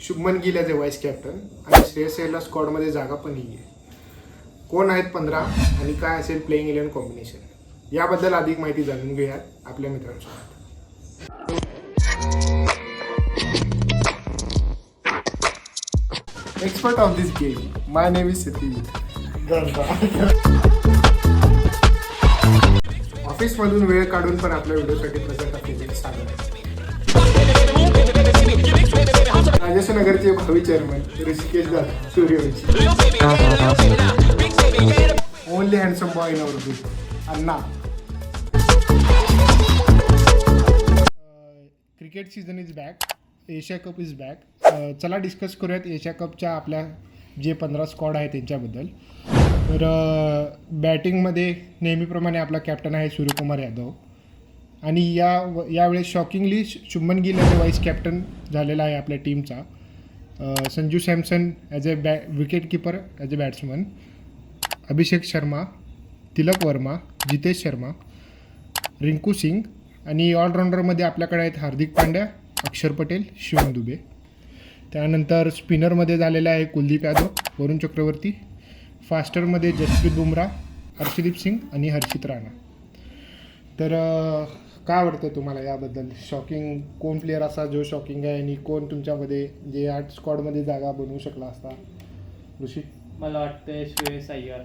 Shubman Gill as a vice captain आणि श्रेयस अय्यरला स्क्वॉडमध्ये जागा पण नाही आहे. कोण आहेत 15 आणि काय असेल प्लेइंग 11 कॉम्बिनेशन याबद्दल अधिक माहिती जाणून घेऊयात आपल्या मित्रांसोबत. Expert of this game my name is Satish. ऑफिसमधून वेळ काढून पण आपल्या व्हिडिओसाठी प्रेझेंट असलेले सादर आहे राजेशनगरचे भावी चेअरमन ऋषिकेश दादा Suryavanshi. Only handsome boy in our group Anna. Cricket season is back. Asia cup is back. चला डिस्कस करूयात एशिया कपच्या आपल्या जे 15 स्क्वॉड आहे त्यांच्याबद्दल. तर बॅटिंगमध्ये नेहमीप्रमाणे आपला कॅप्टन आहे सूर्यकुमार यादव आणि यावेळेस shockingly Shubman Gill as a vice captain झालेला आहे आपल्या टीमचा. Sanju Samson as a wicket keeper as a batsman. Abhishek Sharma, Tilak Varma, Jitesh Sharma, Rinku Singh आणि ऑलराऊंडरमध्ये आपल्याकडे आहेत हार्दिक पांड्या, अक्षर पटेल, शिवम दुबे. त्यानंतर स्पिनरमध्ये झालेला आहे कुलदीप यादव, वरुण चक्रवर्ती. फास्टरमध्ये जसप्रीत बुमराह, हर्षदीप सिंग आणि हर्षित राणा. तर काय आवडतं तुम्हाला याबद्दल? शॉकिंग कोण प्लेअर असा जो शॉकिंग आहे आणि कोण तुमच्यामध्ये जे 8 स्क्वॉडमध्ये जागा बनवू शकला असता? ऋषी, मला वाटतं श्रेयस अय्यर.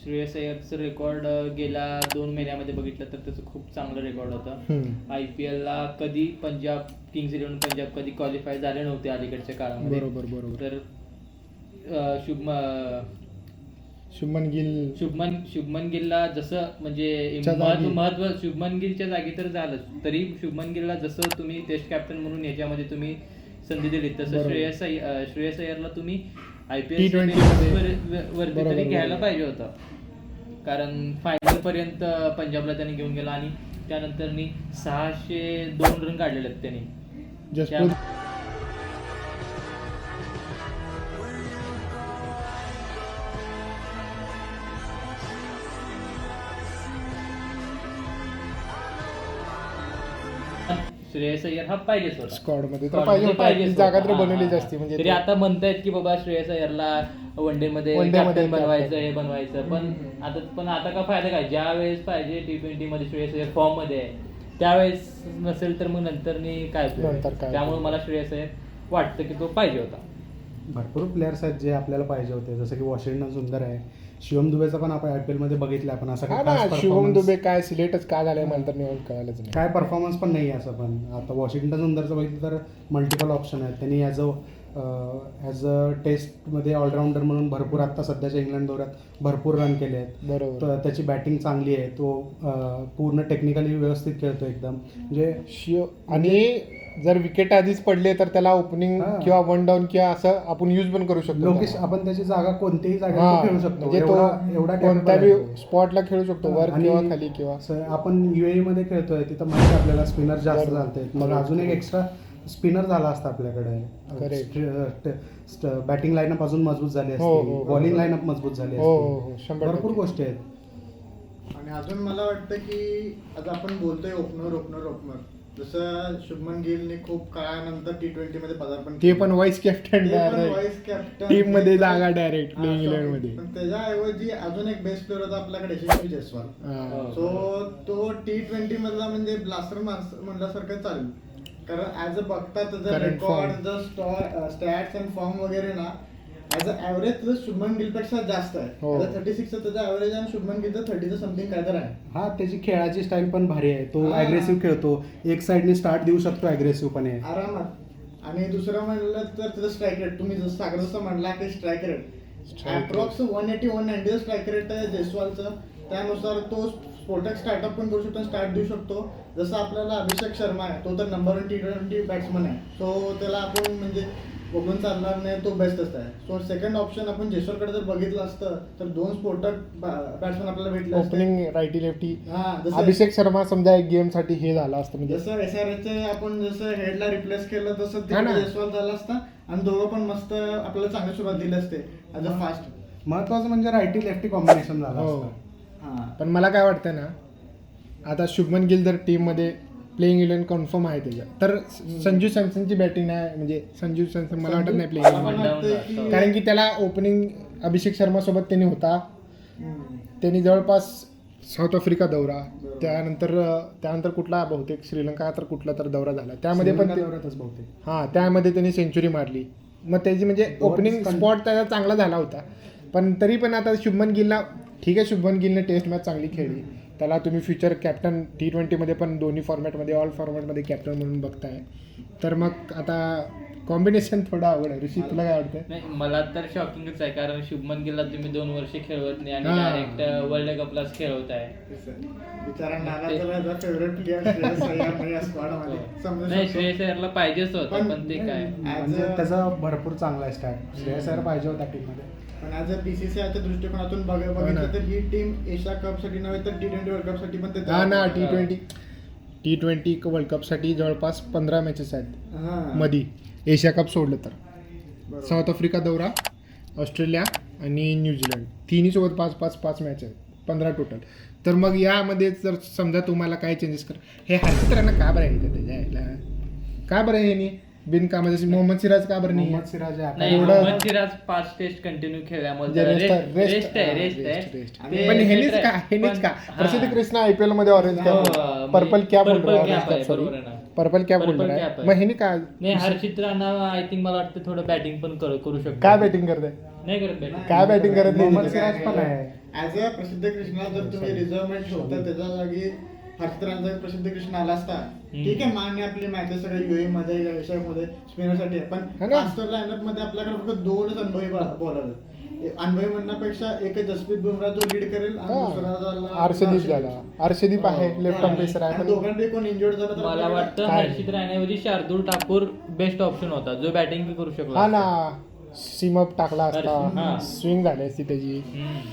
श्रेयस अय्यरचं रेकॉर्ड गेल्या 2 महिन्यामध्ये बघितलं तर त्याचं खूप चांगलं रेकॉर्ड होतं. IPLला कधी पंजाब किंग्स 11 पंजाब कधी क्वालिफाय झाले नव्हते अलीकडच्या काळामध्ये. बरोबर. तर शुभमन गिलला जसं म्हणजे महत्व शुभमन गिलच्या जागी तर झालंच, तरी शुभमन गिलला जसं तुम्ही टेस्ट कॅप्टन म्हणून याच्यामध्ये तुम्ही संधी दिली तसं श्रेयस अय्यरला तुम्ही IPL वरती तरी घ्यायला पाहिजे होतं. कारण फायनल पर्यंत पंजाबला त्यांनी घेऊन गेला आणि त्यानंतर 602 रन काढलेले आहेत त्यांनी. श्रेयस अय्यर हा पाहिजेच होता स्क्वॉडमध्ये. तर पाहिजे जागा तर बनवलीच असती. म्हणजे तरी आता म्हणतायत की बाबा श्रेयस अय्यरला वनडे मध्ये कॅप्टन बनवायचं हे बनवायचं, पण आता का फायदा काय? ज्या वेळेस पाहिजे T20 मध्ये श्रेयस अय्यर फॉर्म मध्ये आहे त्यावेळेस नसेल तर मग नंतर काय. त्यामुळे मला श्रेयस अय्यर वाटतं की तो पाहिजे होता. भरपूर प्लेयर्स आहेत जे आपल्याला पाहिजे होते, जसं की वॉशिंग्टन सुंदर आहे. शिवम दुबेचा पण आपण IPL मध्ये बघितलं आपण. असं काय शिवम दुबे काय सिलेक्टच का झालंय मला तर कळालंच नाही. काय परफॉर्मन्स पण नाही असं. पण आता वॉशिंग्टन सुंदरचं बघितलं तर मल्टिपल ऑप्शन आहेत. त्यांनी ॲज अ टेस्टमध्ये ऑलराऊंडर म्हणून भरपूर आत्ता सध्याच्या इंग्लंड दौऱ्यात भरपूर रन केले आहेत. बरोबर. त्याची बॅटिंग चांगली आहे. तो पूर्ण टेक्निकली व्यवस्थित खेळतो एकदम. म्हणजे आणि जर विकेट आधीच पडले तर त्याला ओपनिंग किंवा वन डाऊन किंवा असं आपण यूज पण करू शकतो. लोकेश आपण त्याची जागा कोणतीही जागा खेळू शकतो. म्हणजे एवढा कोणत्याही स्पॉटला खेळू शकतो, वर किंवा खाली किंवा. आपण UAE मध्ये खेळतोय तिथं माहिती आपल्याला स्पिनर जास्त चालते. मग अजून एक एक्स्ट्रा स्पिनर झाला असता आपल्याकडे. बॅटिंग लाईनअप अजून मजबूत झाली असते, बॉलिंग लाईनअप मजबूत झाली असते. भरपूर गोष्टी आहेत. आणि अजून मला वाटतं की आता आपण बोलतोय ओपनर जसं शुभमन गिलने खूप काळानंतर T20 मध्ये पदार्पण ते पण व्हाईस कॅप्टन टीम मध्ये जागा डायरेक्ट प्लेइंग 11 मध्ये. पण त्याच्याऐवजी अजून एक बेस्ट प्लेअर होता आपल्याकडे यशस्वी जयस्वाल. सो तो T20 मधला म्हणजे ब्लास्टर म्हणल्यासारखं चालेल. कारण ऍज अ बघता त्याचा रेकॉर्ड स्टॅट्स अँड फॉर्म वगैरे ना ऍज अ ॲव्हरेज तुझं शुभमन गिल पेक्षा जास्त आहे. 36 त्याचा ॲव्हरेज आणि शुभमन गिलचं 30 समथिंग काय तर आहे. हा, त्याची खेळाची स्टाईल पण भारी आहे. तो अग्रेसिव्ह खेळतो, एक साइडने स्टार्ट देऊ शकतो अग्रेसिव्हपणे आरामात. आणि दुसरं म्हणलं तर त्याचं स्ट्राईक रेट तुम्ही जसं म्हणला की strike rate approx 180-190 strike rate आहे जयस्वालचं. त्यानुसार तो स्फोटक स्टार्टअप पण करू शकतो, स्टार्ट देऊ शकतो. जसं आपल्याला अभिषेक शर्मा आहे, तो तर नंबर 1 T20 बॅट्समन आहे. सो त्याला आपण म्हणजे बघून चालणार नाही, तो बेस्टच आहे. सो सेकंड ऑप्शन आपण जयस्वालकडे जर बघितलं असतं तर 2 स्फोटक बॅट्समन आपल्याला भेटले असते. Opening righty lefty. Abhishek Sharma समजा एक गेम साठी हे झाला असतं, म्हणजे जसं SRH आपण जसं हेडला रिप्लेस केलं तसं जयस्वाल झाला असता आणि दोघं पण मस्त आपल्याला चांगली सुरुवात दिली असते ॲज अ फास्ट. महत्वाचं म्हणजे राईटी लेफ्टी कॉम्बिनेशन झालं असतं. पण मला काय वाटतं ना, आता शुभमन गिल जर टीममध्ये प्लेइंग 11 कन्फर्म आहे त्याच्या. तर संजू सॅमसनची बॅटिंग नाही, म्हणजे संजू सॅमसन मला वाटत नाही प्लेइंग मला वाटतं की- कारण की त्याला ओपनिंग अभिषेक शर्मा सोबत त्यांनी होता. त्यांनी जवळपास साऊथ आफ्रिका दौरा, त्यानंतर कुठला बहुतेक श्रीलंका तर कुठला तर दौरा झाला, त्यामध्ये पण दौऱ्यातच बहुतेक हां त्यामध्ये त्यांनी सेंचुरी मारली. मग त्याची म्हणजे ओपनिंग स्पॉट त्याचा चांगला झाला होता. पण तरी पण आता शुभमन गिलला ठीक आहे, शुभमन गिलने टेस्ट मॅच चांगली खेळली, त्याला तुम्ही फ्युचर कॅप्टन T20मध्ये पण दोन्ही फॉर्मॅटमध्ये ऑल फॉर्मॅटमध्ये कॅप्टन म्हणून बघताय. तर मग आता कॉम्बिनेशन थोडं अवघड आहे. ऋषी तुला काय वाटतं? नाही मला तर शॉकिंगच आहे, कारण शुभमन गिलला तुम्ही 2 वर्ष खेळवत नाही आणि हा. डायरेक्ट वर्ल्ड कपलाच खेळवताय. बिचारा नाना फेवरेट प्लेअर श्रेयस अय्यर या स्क्वॉडमध्ये समजू नाही शकतो. श्रेयस अय्यरला पाहिजेच होतं, पण ते काय म्हणजे त्याचा भरपूर चांगला आहे स्टॅट. श्रेयस अय्यर पाहिजे होता टीममध्ये. पण ॲज अ BCCIच्या दृष्टिकोनातून बघितलं तर ही टीम एशिया कपसाठी नव्हे तर T20 वर्ल्ड कपसाठी पण ते हा ना, T20 वर्ल्ड कपसाठी जवळपास 15 मॅचेस आहेत हां. मधी, एशिया कप सोडलं तर. बरोबर. साऊथ आफ्रिका दौरा, ऑस्ट्रेलिया आणि न्यूझीलंड तिन्ही सोबत 5 मॅच आहेत, 15 टोटल. तर मग यामध्ये जर समजा तुम्हाला काय चेंजेस कर, हे हरकत राहणं का बरं आहे इथं त्याच्या यायला, का बरं आहे ह्यानी बिनकामाचं मोहम्मद सिराज का बरं नाही मोहम्मद सिराज आहे नाही. आपला. एवढं- मोहम्मद सिराज 5 टेस्ट कंटिन्यू खेळल्यामुळे म्हणजे त्याला rest रेस्ट आहे. आणि पण ह्यानीच ते- का पण- प्रसिद्ध हा. कृष्णा IPL मध्ये ऑरेंज हो, कॅप, म्हणजे पर्पल कॅप purple cap आहे, बरोबर आहे ना. Purple cap Purple holder cap आहे. आहे. मग ह्यानी काय नाही हर्षित राणा आय थिंक मला वाटतं थोडं बॅटिंग पण करू शकतो. काय बॅटिंग करताय, नाही करत बॅटिंग. काय बॅटिंग करत मोहम्मद नाही सिराज पण आहे. ॲज अ प्रसिद्ध कृष्णा जर तुम्ही रिझर्वमेंट ठेवता त्याच्या जागी हर्षित राणाचा प्रसिद्ध कृष्णा आला असता, ठीक आहे मान्य आपली मॅचेस सगळे UAE मध्ये एशियामध्ये स्पिनरसाठी आहे, हा पण ना. मास्टर लाईनअप मध्ये आपल्याकडे फक्त 2च अनुभवी बॉलर आहेत. अनुभवी म्हणण्यापेक्षा एक जसप्रीत बुमराह जो लीड करेल आणि दुसरा झाला अर्शदीप झाला, अर्शदीप आहे, लेफ्ट आर्म पेसर आहे, आणि पण दोघांपैकी कोण इंजुर्ड झाला तर मला आपल्याकडे- वाटतं काय? हर्षित राणाऐवजी शार्दूल ठाकूर बेस्ट ऑप्शन होता, जो बॅटिंग बी करू शकला. हा ना, सीमअप टाकला हा. असता, स्विंग झाली असती त्याची. हम्म.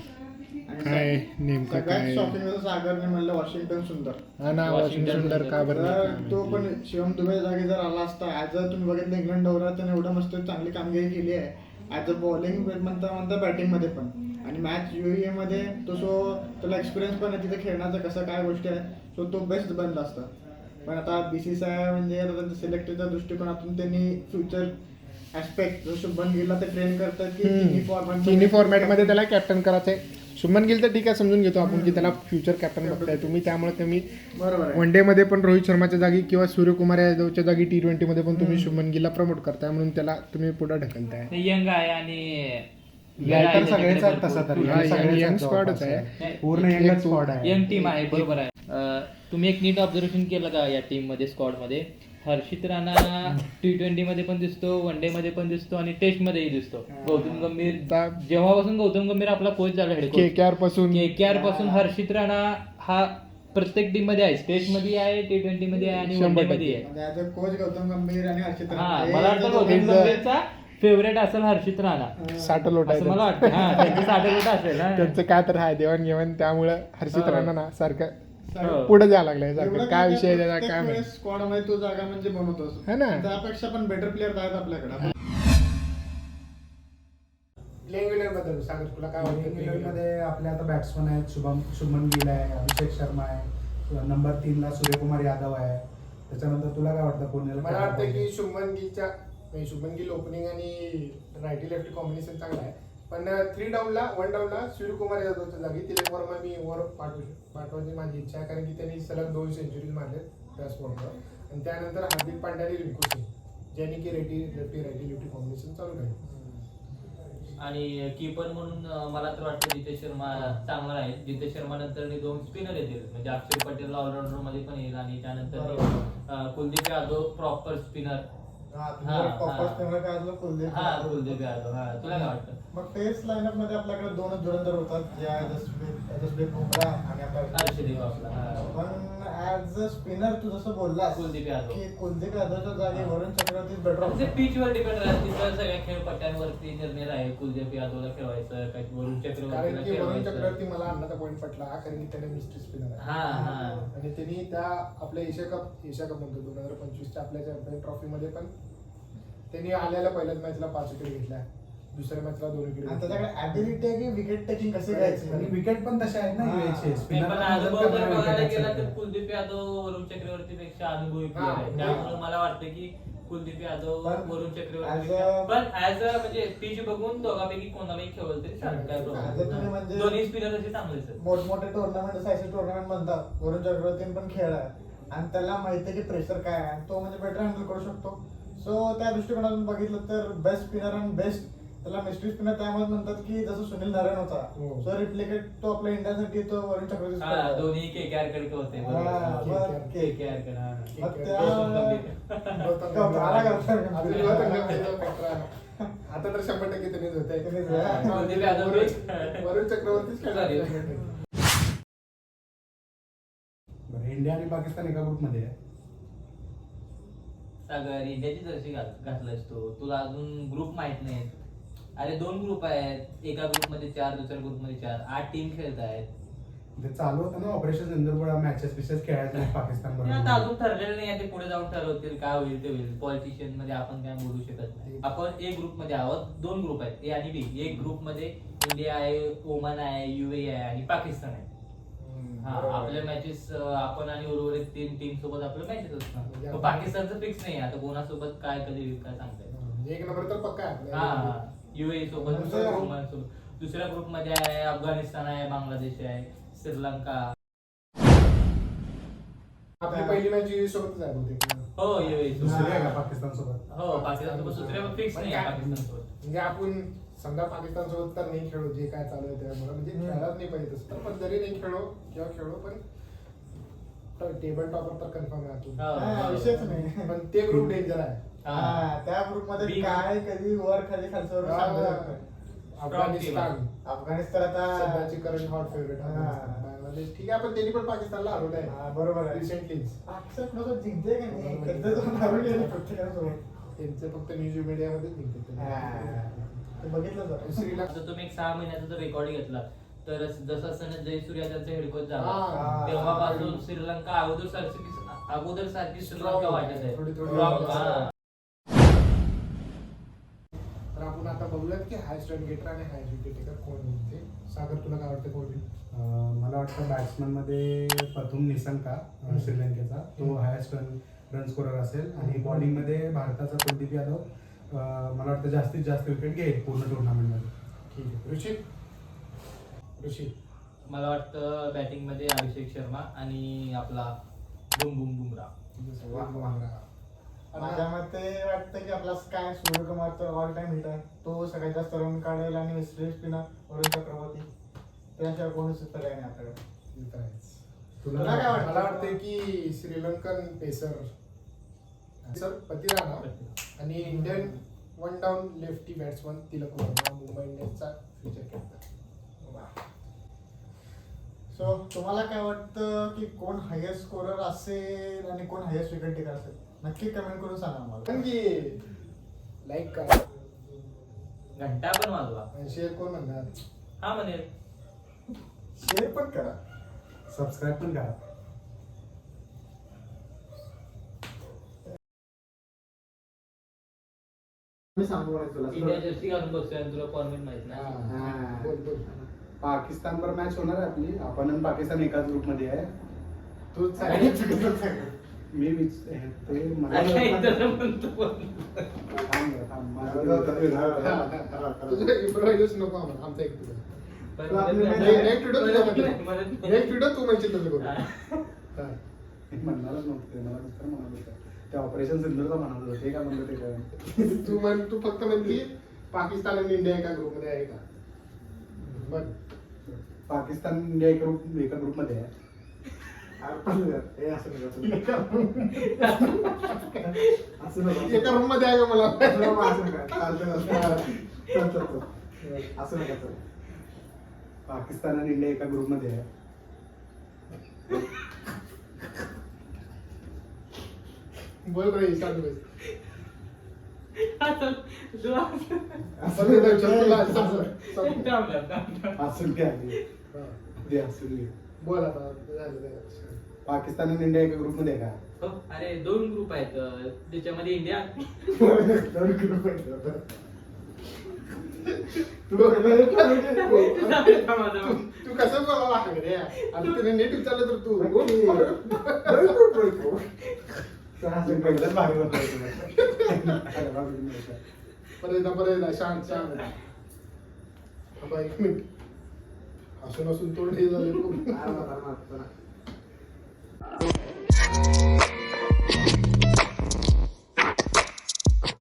आणि काय नेमकं सगळ्यात काय, शॉकिंग असं सागरने म्हणलं वॉशिंग्टन सुंदर. हा ना, वॉशिंग्टन सुंदर का बरं जर नाही? तो पण शिवम दुबे जागी जर आला असता, ऍज अ तुम्ही बघितलं इंग्लंड दौऱ्यात त्याने एवढं मस्त चांगली कामगिरी केली आहे, ऍज अ बॉलिंग म्हणता बॅटिंग मध्ये पण. आणि मॅच UAE मध्ये त्याला एक्सपिरियन्स पण आहे तिथे खेळण्याचा, कसं काय गोष्टी आहेत, सो तो बेस्ट बनला असता. पण आता BCCI म्हणजे आता त्यांच्या सिलेक्टच्या दृष्टिकोनातून त्यांनी फ्युचर ऍस्पेक्ट जो शुभमन गिलला ते ट्रेन करतात की तिन्ही फॉर्मॅटमध्ये त्याला कॅप्टन करायचंय. शुभमन गिल तर ठीक आहे, समजून घेतो आपण की त्याला फ्युचर कॅप्टन बघताय तुम्ही, त्यामुळे तुम्ही बरोबर आहे. वन डे मध्ये पण रोहित शर्माच्या जागी किंवा सूर्यकुमार यादवच्या जागी T20 मध्ये पण तुम्ही शुभमन गिलला प्रमोट करताय, म्हणून त्याला तुम्ही पुढे ढकलताय. ते यंग आहे आणि Batter सगळेच आहेत तसं तर. हा, सगळेच young आहेत squadच जवळपास. आहे. पूर्ण यंग स्क्वॉड आहे. यंग टीम आहे, बरोबर आहे. तुम्ही एक नीट ऑब्झर्वेशन केलं का या टीम मध्ये, स्क्वॉड मध्ये हर्षित राणा T20 मध्ये पण दिसतो, वन डे मध्ये पण दिसतो आणि टेस्ट मध्येही दिसतो. गौतम गंभीर जेव्हापासून गौतम गंभीर आपला कोच झाला हेड कोच, KKR पासून KKR पासून हर्षित राणा हा प्रत्येक टीम मध्ये आहे, टेस्ट मध्ये आहे, T20 मध्ये आहे आणि वन डे मध्ये आहे. म्हणजे ऍज अ कोच गौतम गंभीर आणि हर्षित हा, राणा मला वाटतं गौतम गंभीरचा फेवरेट असेल हर्षित राणा, साठलोट असं मला आहे वाटतं. हा, त्यांचं साठवलं असेल हा. त्यांचं काय तर आहे देवाणघेवाण, त्यामुळे हर्षित हो. राणा ना सारखं हो. पुढे जायला लागलाय एवढं सारखं. काय विषय आहे त्याचा काय प्रत्येक माहिती. वेळेस स्क्वॉड मध्ये तो जागा म्हणजे बनवतोस, है ना. त्यापेक्षा पण बेटर प्लेअर आहेत आपल्याकडे. प्लेइंग इलेव्हन बद्दल सांग, तुला काय वाटतं? इंग्लंडमध्ये आपले आता बॅट्समन आहेत, शुभमन गिल आहे, अभिषेक शर्मा आहे, नंबर 3 ला सूर्यकुमार यादव आहे. त्याच्यानंतर तुला काय वाटतं कोणाला? मला वाटतं की शुभमन गिल ओपनिंग आणि रायटी लेफ्टी कॉम्बिनेशन चांगलं आहे, पण 1 डाऊनला सूर्यकुमार यादवच्या जागी तिलक वर्मा मी वर पाठवायची माझी इच्छा आहे, कारण की त्यांनी सलग 2 सेंचुरीज मारलेत त्या स्पॉटवर. आणि त्यानंतर हार्दिक पांड्या आणि रिंकू सिंग, ज्यांनी की रायटी लेफ्टी कॉम्बिनेशन चालू आहे. आणि कीपर म्हणून मला तर वाटतं जितेश शर्मा चांगला आहे. जितेश शर्मा नंतर 2 स्पिनर येतील, म्हणजे अक्षर पटेल ऑलराऊंडर मध्ये पण येईल आणि त्यानंतर कुलदीप यादव प्रॉपर स्पिनर. कुलदीप कुलदीप यादव. हा, तुला काय वाटतं? मग टेस्ट लाईनअप मध्ये आपल्याकडे 2च धुरंधर होतात, जे आहे जसप्रीत बुमराह आणि आपला हर्षदीप आपला. हा. पण ऍज अ स्पिनर तू जसं बोललास कुलदीप यादव. की कुलदीप यादवच्या जागी वरुण चक्रवर्ती बेटर म्हणजे पिच वर डिपेंड राहते, तिथं सगळ्या खेळपट्ट्यांवरती निर्णय आहे. कुलदीप यादवला खेळवायचं काय वरुण कारण चक्रवर्तीला की वरुण खेळवायचं. चक्रवर्ती मला अन्नाचा पॉईंट पटला, कारण की त्याने मिस्ट्री स्पिनर आहे. हा. आणि त्यांनी त्या आपल्या एशिया कप म्हणतो 2025च्या आपल्या चॅम्पियन ट्रॉफी मध्ये पण त्यांनी आलेल्या पहिल्याच मॅचला 5 विकेट घेतल्या. दुसऱ्या मॅचला दोन्हीकडे आणि त्याच्याकडे ऍबिलिटी आहे की विकेट टेकिंग कसे घ्यायचे आणि विकेट पण तसे आहेत ना हा. UAE चे. नाही, Spinner पण पण अनुभव मदत जर करणारे बघायला wicket गेला आहेत तर सगळे. कुलदीप यादव वरुण चक्रवर्तीपेक्षा अनुभवी हा, player आहे. हा. त्यामुळे मला वाटतं की कुलदीप यादव पण वरुण as चक्रवर्ती a- पण ऍज अ म्हणजे पिच बघून दोघांपैकी कोणालाही खेळवलं तरी चालेल, काय as a प्रॉब्लेम तुम्ही नाही. म्हणजे- दोन्ही स्पिनर असे चांगलेच आहेत. मोठमोठे टुर्नामेंट जसं आयसीसी टुर्नामेंट म्हणतात वरुण चक्रवर्ती पण खेळला आणि त्याला माहिती आहे की प्रेशर काय आहे आणि तो म्हणजे बेटर हँडल करू शकतो. सो त्या दृष्टिकोनातून बघितलं तर बेस्ट स्पिनर आणि बेस्ट त्याला मिस्ट्री स्पिनर त्यामुळे म्हणतात की जसं सुनील नारायण हो. होता सो रिप्लिकेट तो आपल्या इंडियासाठी तो वरुण चक्रवर्ती हा, दोन्ही KKR कडे होते हा, बरोबर. मग KKR कडे, हा. मग गौतम गंभीर. आता तर 100% त्यांनीच होत त्यांनीच. कुलदीप यादव वरुण चक्रवर्तीच Sorry. बरं, इंडिया आणि पाकिस्तान एका ग्रुपमध्ये आहे. सागर इंडियाची जर्सी घातलायस तुला अजून ग्रुप माहित नाही. अरे 2 ग्रुप आहेत, एका ग्रुप मध्ये 4, दुसऱ्या ग्रुप मध्ये 4, 8 टीम खेळत आहेत. ते चालू होतं ना ऑपरेशन इंदुरपुरा मॅचेस बिचेस खेळायचे नाहीत पाकिस्तान ते आता अजून बरोबर. ठरलेलं नाही, ते पुढे जाऊन ठरवतील काय होईल ते होईल. पॉलिटिशियन मध्ये आपण काय बोलू शकत नाही. आपण ए ग्रुप मध्ये आहोत, 2 ग्रुप आहेत, ए आणि बी. एक ग्रुप मध्ये इंडिया आहे, ओमान आहे, UAE आहे आणि पाकिस्तान आहे. हा, आपल्या मॅचेस आपण आणि उर्वरित 3 टीम सोबत आपल्या मॅचेस असतात. पण पाकिस्तानचं फिक्स नाही, आता कोणासोबत काय कधी होईल काय सांगता येईल. म्हणजे एक नंबर तर पक्का आहे हा, आपल्या. UAE सोबत, दुसऱ्या ओमान सोबत. दुसऱ्या ग्रुप मध्ये आहे अफगाणिस्तान आहे, बांगलादेश आहे, श्रीलंका. आपली पहिली मॅच UAE सोबतच आहे बहुतेक. हो, UAE दुसरी सोबत. आहे का पाकिस्तान सोबत? हो, पाकिस्तान सोबत दुसऱ्या फिक्स नाही आहे पाकिस्तान सोबत. म्हणजे आपण समजा पाकिस्तान सोबत तर नाही खेळू, जे काय चालू आहे त्यामुळे म्हणजे खेळायलाच नाही पाहिजे तसं तर, पण जरी नाही खेळो किंवा खेळो पण टेबल टॉपर तर कन्फर्म आहे हो, हा, हो. विषयच नाही. पण ते ग्रुप डेंजर आहे. हा, त्या ग्रुप मध्ये बी- काय कधी वर खाली खालचं सांगू शकतो. अफगाणिस्तान अफगाणिस्तान आता सध्याची करंट हॉट फेवरेट हा. बांगलादेश ठीक आहे, पण त्यांनी पण पाकिस्तानला हरवलं हा, आहे बरोबर आहे. रिसेंटलीच. पाकिस्तान कुणासोबत जिंकते का नाही बरोबर. कधी जाऊन हरवून गेले प्रत्येकासोबत. त्यांचं फक्त न्यूज मीडियामध्येच निघते हा, ते बघितलं जरा. श्रीलंका आता तुम्ही एक 6 महिन्याचा जर रेकॉर्ड घेतला तर जसं सनद जयसूर्या त्यांचा हेड कोच झाला हा. तेव्हापासून श्रीलंका अगोदर सारखी श्रीलंका Strong वाटत आहे. थोडी- थोडी Strong, वाटत हा. तर आपण आता बघूयात की हायस्ट रन गेटर आणि हायस्ट विकेट टेकर कोण होईल ते. सागर, तुला काय वाटतं कोण होईल? मला वाटतं बॅट्समन मध्ये प्रथम निसंका श्रीलंकेचा तो हायेस्ट रन स्कोरर असेल आणि बॉलिंग मध्ये भारताचा कुलदीप यादव मला वाटतं जास्तीत जास्त विकेट घेईल पूर्ण टुर्नामेंटमध्ये. ठीक आहे. ऋषी मला वाटतं बॅटिंग मध्ये अभिषेक शर्मा आणि आपला बुमराह. माझ्या मते वाटतं की आपला स्काय सूर्यकुमार तर ऑल टाइम हिटर तो सगळ्यात जास्त रन काढेल आणि मिस्ट्री स्पिनर वरुण चक्रवर्ती त्याशिवाय कोणीच पर्याय नाही आपल्याकडे. तुला काय वाटतं? मला वाटतं की श्रीलंकन पेसर पतिराणा आणि Indian 1 down lefty batsman Tilak Varma Mumbai इंडियन्सचा फ्युचर कॅप्टन. सो तुम्हाला काय वाटतं की कोण हायेस्ट स्कोरर असेल आणि कोण हायेस्ट विकेट टेकर असेल नक्की कमेंट करून सांगा मला. कारण की लाईक करा घंटा पण वाजवा. आणि शेअर कोण म्हणणार. हा म्हणेल. शेअर पण करा. सबस्क्राईब पण करा. मी सांगू मला तुला इंडिया जर्सी घालून बघतोय आणि तुला फॉर्मेट माहित नाही. हा. बोल बोल. पाकिस्तान बरोबर मॅच होणार आहे आपली. आपण आणि पाकिस्तान एकाच ग्रुपमध्ये आहे. तूच सांग. मी ते मला आता इथं म्हणतो पण. थांब रे, थांब. माझं उत्तर वेगळं. तुझं इम्प्रोव्हायझेशन नको आम्हाला, आमचा एक तुझं. पण आपली म्हणत नाही, नाही, नेक्स्ट व्हिडिओ तुझं म्हणत नाही, म्हणतो. म्हणत नाही. नेक्स्ट व्हिडिओ तू म्हणशील तसं करू. हा. हा. मी म्हणणारच नव्हतं ते. मला दुसरं म्हणाल होतं. ते ऑपरेशन सिंधूरचं म्हणत होतं. ते काय म्हणलं ते कळलं. तू फक्त म्हणती पाकिस्तान आणि इंडिया एका ग्रुपमध्ये आहे का. बघ पाकिस्तान इंडिया एका ग्रुपमध्ये आहे. असं नका. एका रूम मध्ये आहे का मला. असं नका. पाकिस्तान आणि इंडिया एका ग्रुपमध्ये आहे. बोल रे चालू बस. असं असं नाही तर चल तुला असं. थांब, थांब. हसून घ्या आधी. हा. दे हसून घे. बोल आता झालं झालं. पाकिस्तान आणि इंडिया एका ग्रुपमध्ये आहे का? हो, अरे 2 ग्रुप आहेत त्याच्यामध्ये इंडिया तू कसं बोलायला लागलं रे आता तिने नीट विचारलं तर तू परत शांत शांत थांबा, एक मिनिट असून असून तोंड हे झाले